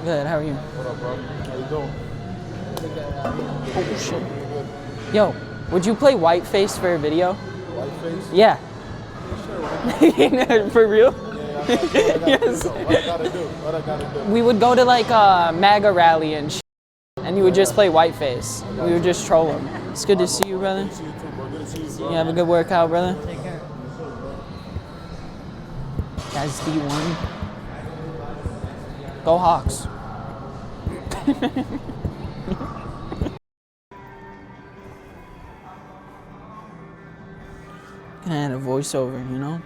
Good, how are you? What up, bro? How you doing? Oh, shit. Yo, would you play Whiteface for a video? Whiteface? Yeah. Sure. For real? Yeah, Yes. What I gotta do? What I gotta do? We would go to like a MAGA rally and and you would just play Whiteface. We would just troll him. It's good to see you, brother. Good to see you too, bro. Good to see you, bro. You have a good workout, brother. Take care. Guys, D1. Go Hawks. Gonna add a voiceover, you know?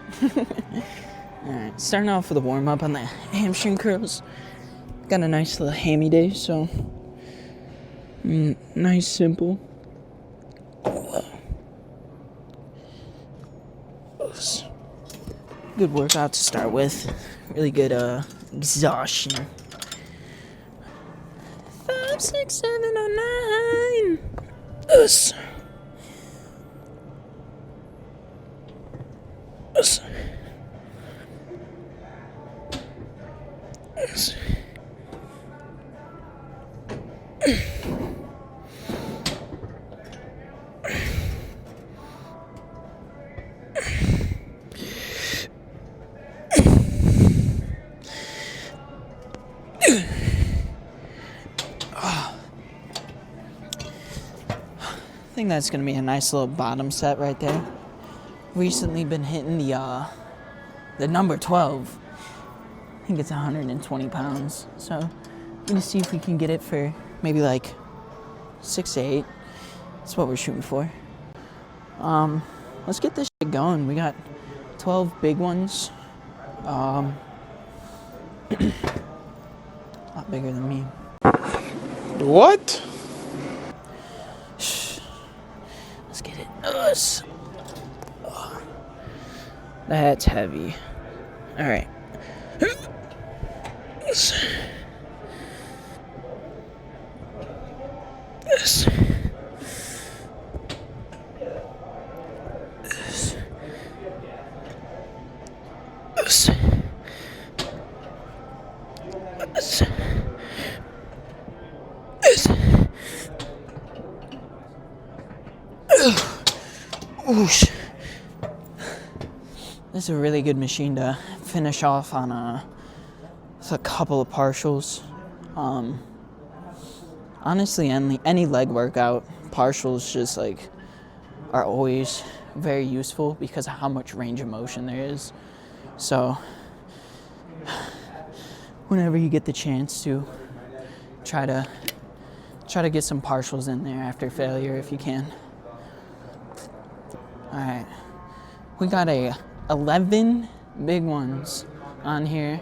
Alright, starting off with a warm up on the hamstring curls. Got a nice little hammy day, so nice, simple. Good workout to start with. Really good exhaustion. 5, 6, 7, or 9. Us. Us. Us. I think that's gonna be a nice little bottom set right there. Recently been hitting the number 12. I think it's 120 pounds. So I'm gonna see if we can get it for maybe like 6 to 8. That's what we're shooting for. Let's get this shit going. We got 12 big ones. A lot bigger than me. What? Let's get it. Us. That's heavy. All right. This. This. This. This. This. This. Oosh. This is a really good machine to finish off on a couple of partials. Honestly, any leg workout, partials just like are always very useful because of how much range of motion there is. So whenever you get the chance to try to get some partials in there after failure if you can. All right, we got 11 big ones on here.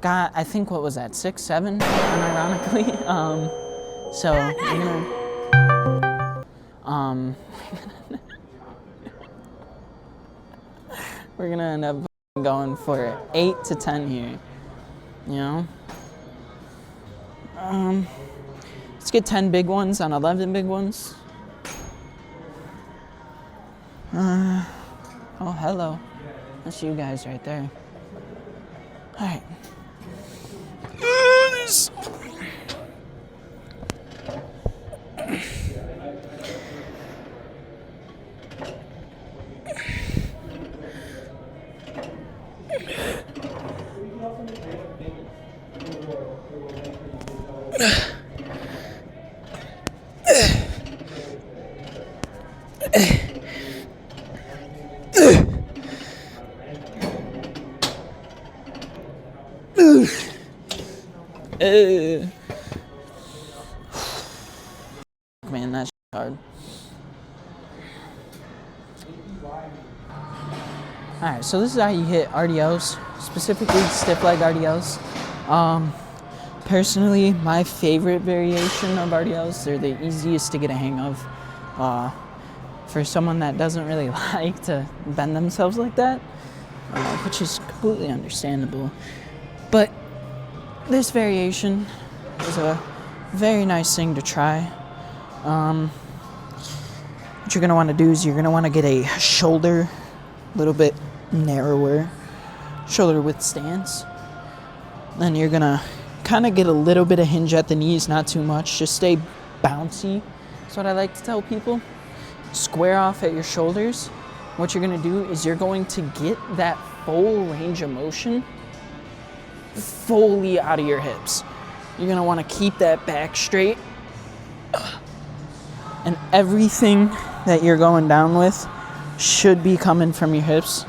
Got, I think, what was that, 6, 7, unironically. So we're gonna end up going for 8 to 10 here. You know. Let's get 10 big ones on 11 big ones. Oh, hello. That's you guys right there. All right. This. Man, that's hard. Alright, so this is how you hit RDLs, specifically stiff leg RDLs. Personally, my favorite variation of RDLs, they're the easiest to get a hang of. For someone that doesn't really like to bend themselves like that, which is completely understandable. But this variation is a very nice thing to try. What you're gonna want to do is you're gonna want to get a shoulder, a little bit narrower shoulder width stance. Then you're gonna kind of get a little bit of hinge at the knees, not too much. Just stay bouncy. That's what I like to tell people. Square off at your shoulders. What you're gonna do is you're going to get that full range of motion fully out of your hips. You're gonna wanna keep that back straight. And everything that you're going down with should be coming from your hips.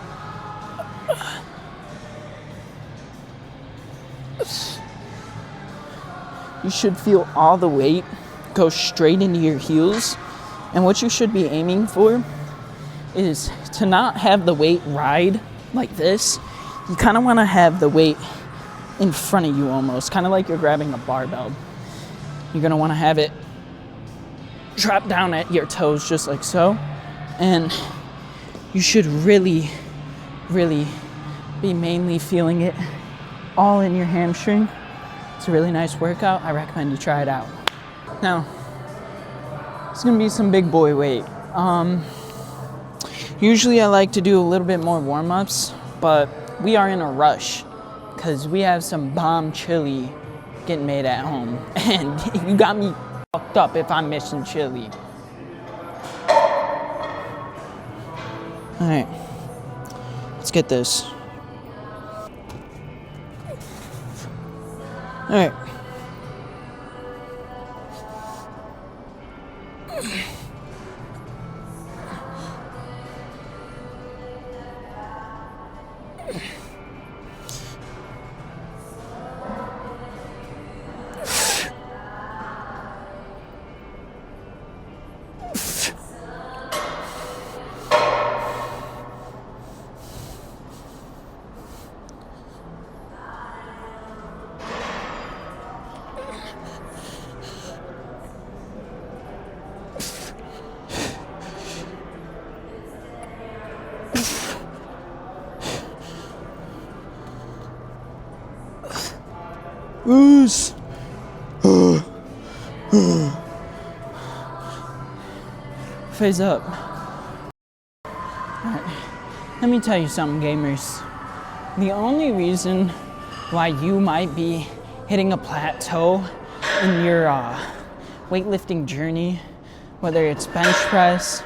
You should feel all the weight go straight into your heels. And what you should be aiming for is to not have the weight ride like this. You kind of want to have the weight in front of you almost, kind of like you're grabbing a barbell. You're going to want to have it drop down at your toes just like so. And you should really, really be mainly feeling it all in your hamstring. It's a really nice workout. I recommend you try it out. Now, it's gonna be some big boy weight. Usually I like to do a little bit more warm-ups, but we are in a rush because we have some bomb chili getting made at home. And you got me fucked up if I'm missing chili. All right, let's get this. All right. Oos. Phase up. Alright, let me tell you something, gamers. The only reason why you might be hitting a plateau in your weightlifting journey, whether it's bench press,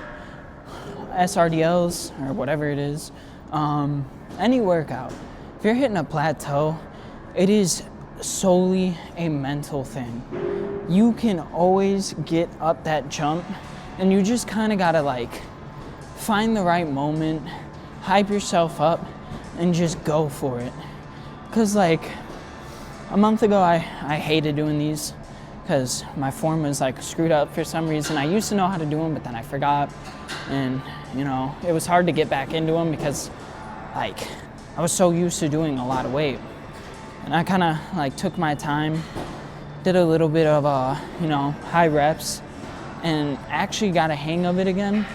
SRDLs, or whatever it is, any workout, if you're hitting a plateau, it is solely a mental thing. You can always get up that jump, and you just kind of gotta like find the right moment, hype yourself up, and just go for it. Cause like a month ago I hated doing these because my form was like screwed up for some reason. I used to know how to do them, but then I forgot, and you know, it was hard to get back into them because like I was so used to doing a lot of weight. And I kind of like took my time, did a little bit of high reps, and actually got a hang of it again.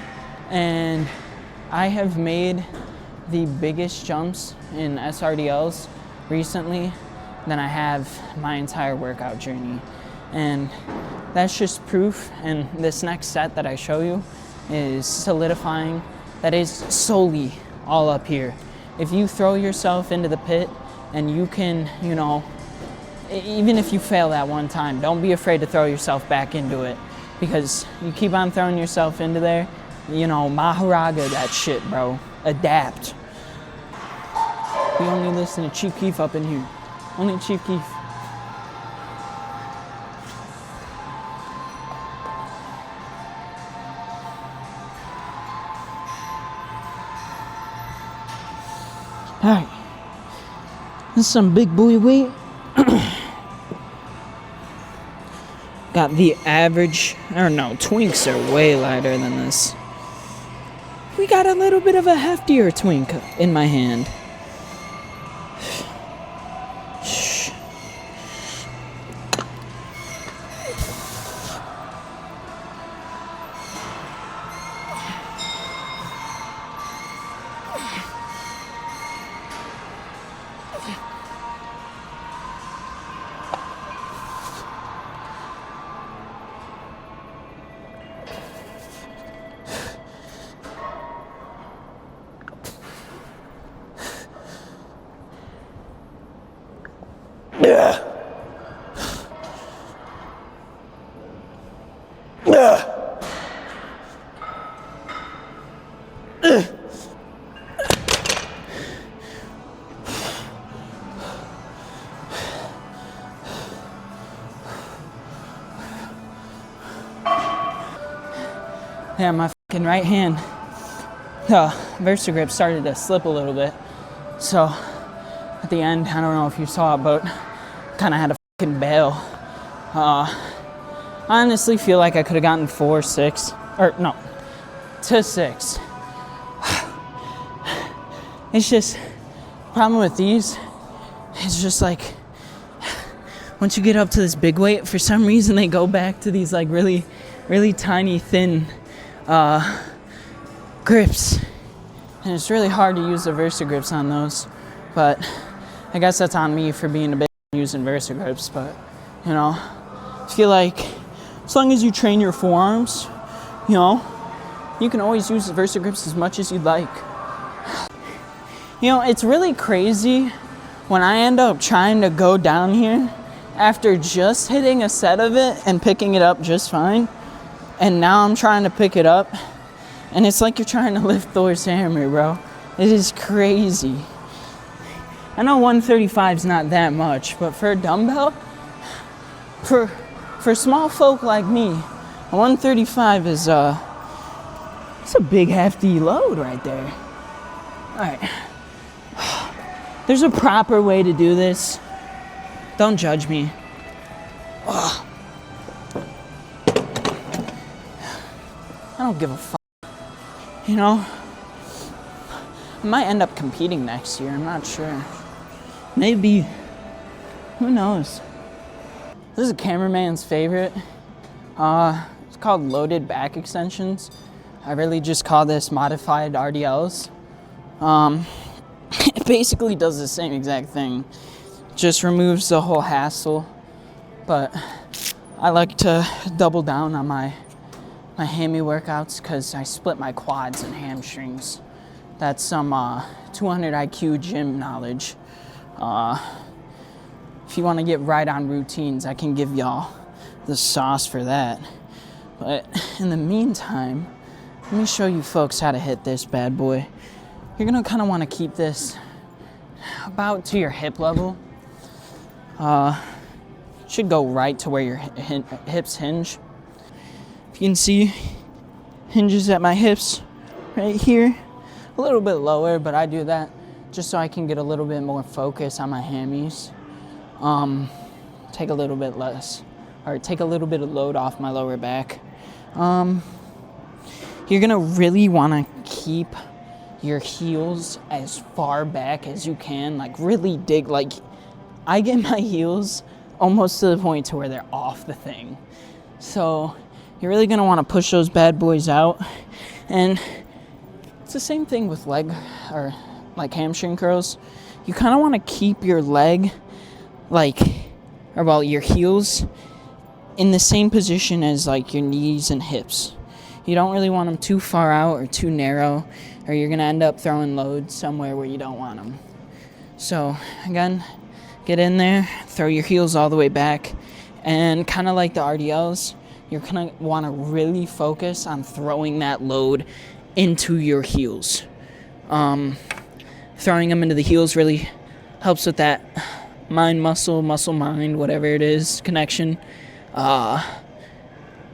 And I have made the biggest jumps in SRDLs recently than I have my entire workout journey. And that's just proof. And this next set that I show you is solidifying that is solely all up here. If you throw yourself into the pit, and you can, even if you fail that one time, don't be afraid to throw yourself back into it. Because you keep on throwing yourself into there, Maharaga that shit, bro. Adapt. We only listen to Chief Keef up in here. Only Chief Keef. All right. This is some big boy weight. Got the average, or no, Twinks are way lighter than this. We got a little bit of a heftier Twink in my hand. Yeah, my fucking right hand, VersaGrip started to slip a little bit. So at the end, I don't know if you saw it, but kind of had to fucking bail. I honestly feel like I could have gotten 4-6, or no, 2-6. It's just, problem with these, it's just like, once you get up to this big weight, for some reason they go back to these like really, really tiny, thin grips. And it's really hard to use the VersaGrips on those. But I guess that's on me for being a bit using VersaGrips. But, you know, I feel like as long as you train your forearms, you know, you can always use the VersaGrips as much as you'd like. You know, it's really crazy when I end up trying to go down here after just hitting a set of it and picking it up just fine. And now I'm trying to pick it up. And it's like you're trying to lift Thor's hammer, bro. It is crazy. I know 135 is not that much, but for a dumbbell, for small folk like me, 135 is it's a big hefty load right there. All right. There's a proper way to do this. Don't judge me. Ugh. I don't give a fuck. You know, I might end up competing next year. I'm not sure. Maybe. Who knows? This is a cameraman's favorite. It's called loaded back extensions. I really just call this modified RDLs. It basically does the same exact thing. Just removes the whole hassle. But I like to double down on my hammy workouts because I split my quads and hamstrings. That's some 200 IQ gym knowledge. If you want to get right on routines, I can give y'all the sauce for that. But in the meantime, let me show you folks how to hit this bad boy. You're gonna kind of want to keep this about to your hip level. Should go right to where your hips hinge. If you can see, hinges at my hips right here. A little bit lower, but I do that just so I can get a little bit more focus on my hammies. Take a little bit less, or take a little bit of load off my lower back. You're gonna really wanna keep your heels as far back as you can, like really dig, like I get my heels almost to the point to where they're off the thing. So you're really gonna wanna push those bad boys out. And it's the same thing with leg, or like hamstring curls. You kinda wanna keep your leg your heels in the same position as like your knees and hips. You don't really want them too far out or too narrow, or you're gonna end up throwing loads somewhere where you don't want them. So again, get in there, throw your heels all the way back, and kind of like the RDLs, you're gonna wanna really focus on throwing that load into your heels. Throwing them into the heels really helps with that mind-muscle, muscle-mind, whatever it is, connection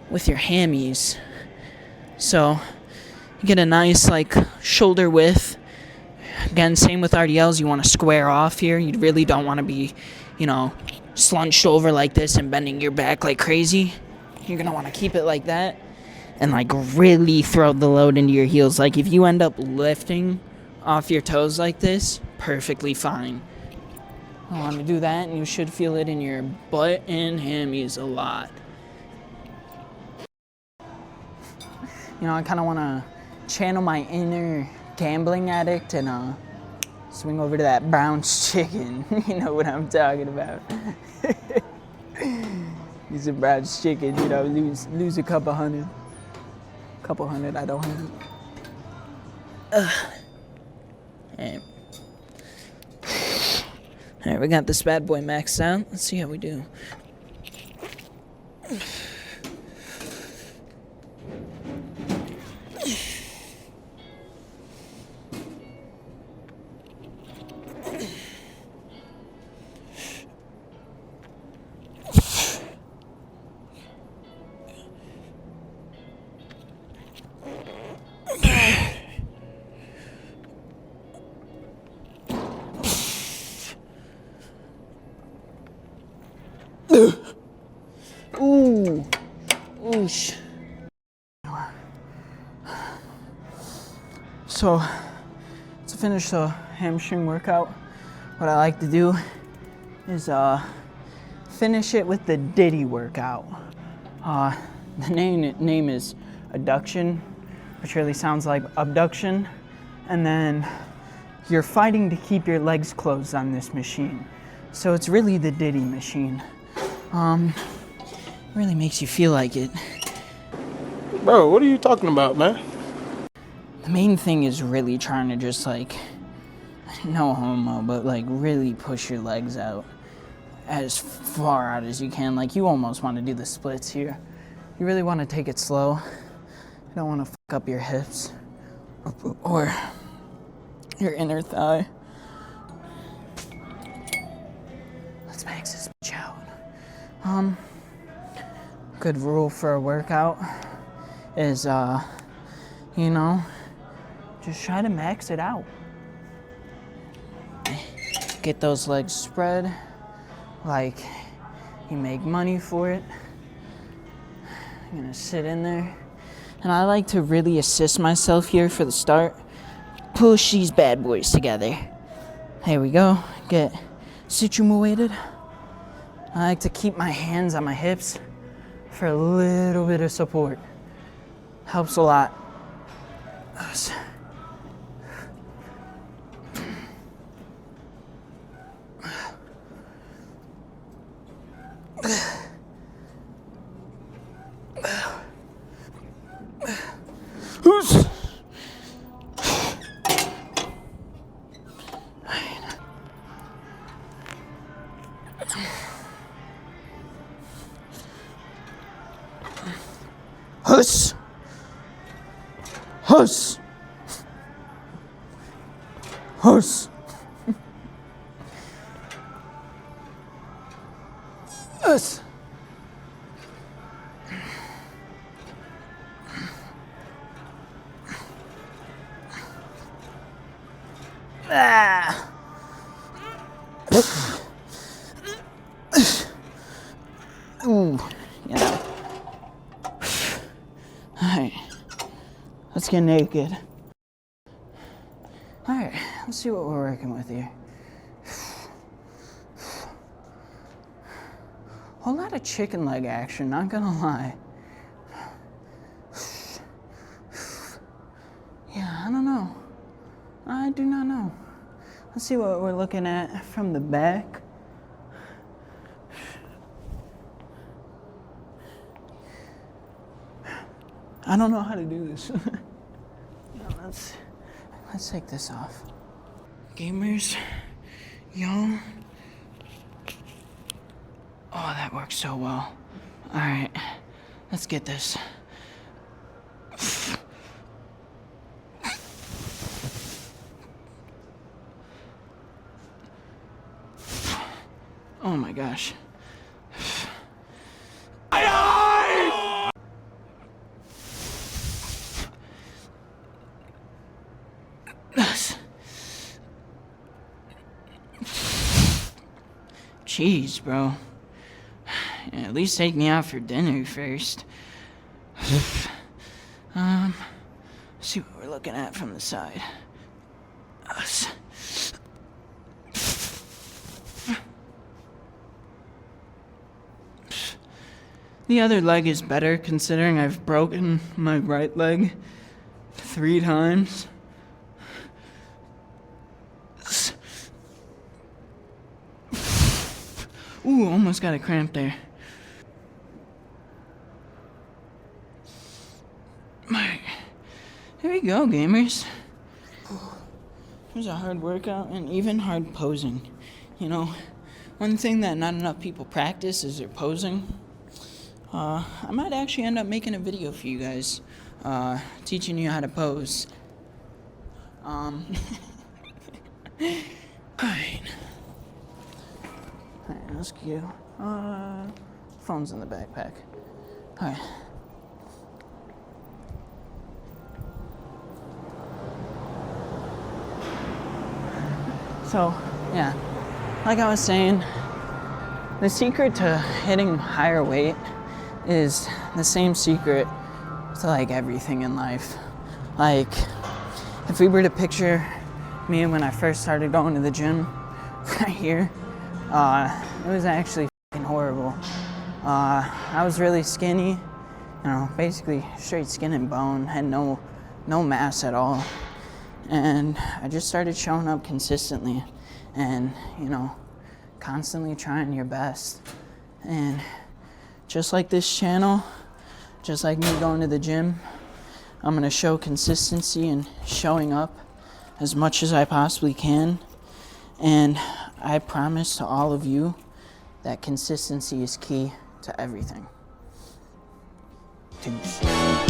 with your hammies. So you get a nice like shoulder width. Again, same with RDLs. You want to square off here. You really don't want to be, slunched over like this and bending your back like crazy. You're going to want to keep it like that and like really throw the load into your heels. Like if you end up lifting off your toes like this, perfectly fine. I want to do that, and you should feel it in your butt and hammies a lot. I kind of want to channel my inner gambling addict and swing over to that Brown's chicken. You know what I'm talking about. Use a Brown's chicken, lose a couple hundred. I don't have it. All right, we got this bad boy maxed out. Let's see how we do. Ooh. Oosh. So, to finish the hamstring workout, what I like to do is finish it with the Diddy workout. The name is adduction, which really sounds like abduction, and then you're fighting to keep your legs closed on this machine. So it's really the Diddy machine. Really makes you feel like it. Bro, what are you talking about, man? The main thing is really trying to just like, no homo, but like really push your legs out as far out as you can. Like you almost want to do the splits here. You really want to take it slow. You don't want to fuck up your hips or your inner thigh. Let's max this bitch out. Good rule for a workout is, just try to max it out. Get those legs spread like you make money for it. I'm gonna sit in there. And I like to really assist myself here for the start. Push these bad boys together. There we go. Get situated. I like to keep my hands on my hips for a little bit of support. Helps a lot. Huss! Huss! Huss! Huss! Ah! Ooh, yeah. Alright, let's get naked. Alright, let's see what we're working with here. Whole lot of chicken leg action, not gonna lie. Yeah, I don't know. I do not know. Let's see what we're looking at from the back. I don't know how to do this. Let's take this off. Gamers, yo. Oh, that works so well. All right, let's get this. Oh my gosh. Jeez, bro. Yeah, at least take me out for dinner first. Let's see what we're looking at from the side. The other leg is better considering I've broken my right leg 3 times. Ooh, almost got a cramp there. Alright, here we go, gamers. It was a hard workout and even hard posing. You know, one thing that not enough people practice is their posing. I might actually end up making a video for you guys, teaching you how to pose. Alright, let's go. Phone's in the backpack. Alright. So, yeah, like I was saying, The secret to hitting higher weight is the same secret to like everything in life. Like, if we were to picture me when I first started going to the gym right here, it was actually fucking horrible. I was really skinny, basically straight skin and bone, had no mass at all. And I just started showing up consistently and, constantly trying your best. And just like this channel, just like me going to the gym, I'm gonna show consistency and showing up as much as I possibly can. And I promise to all of you that consistency is key to everything. Peace.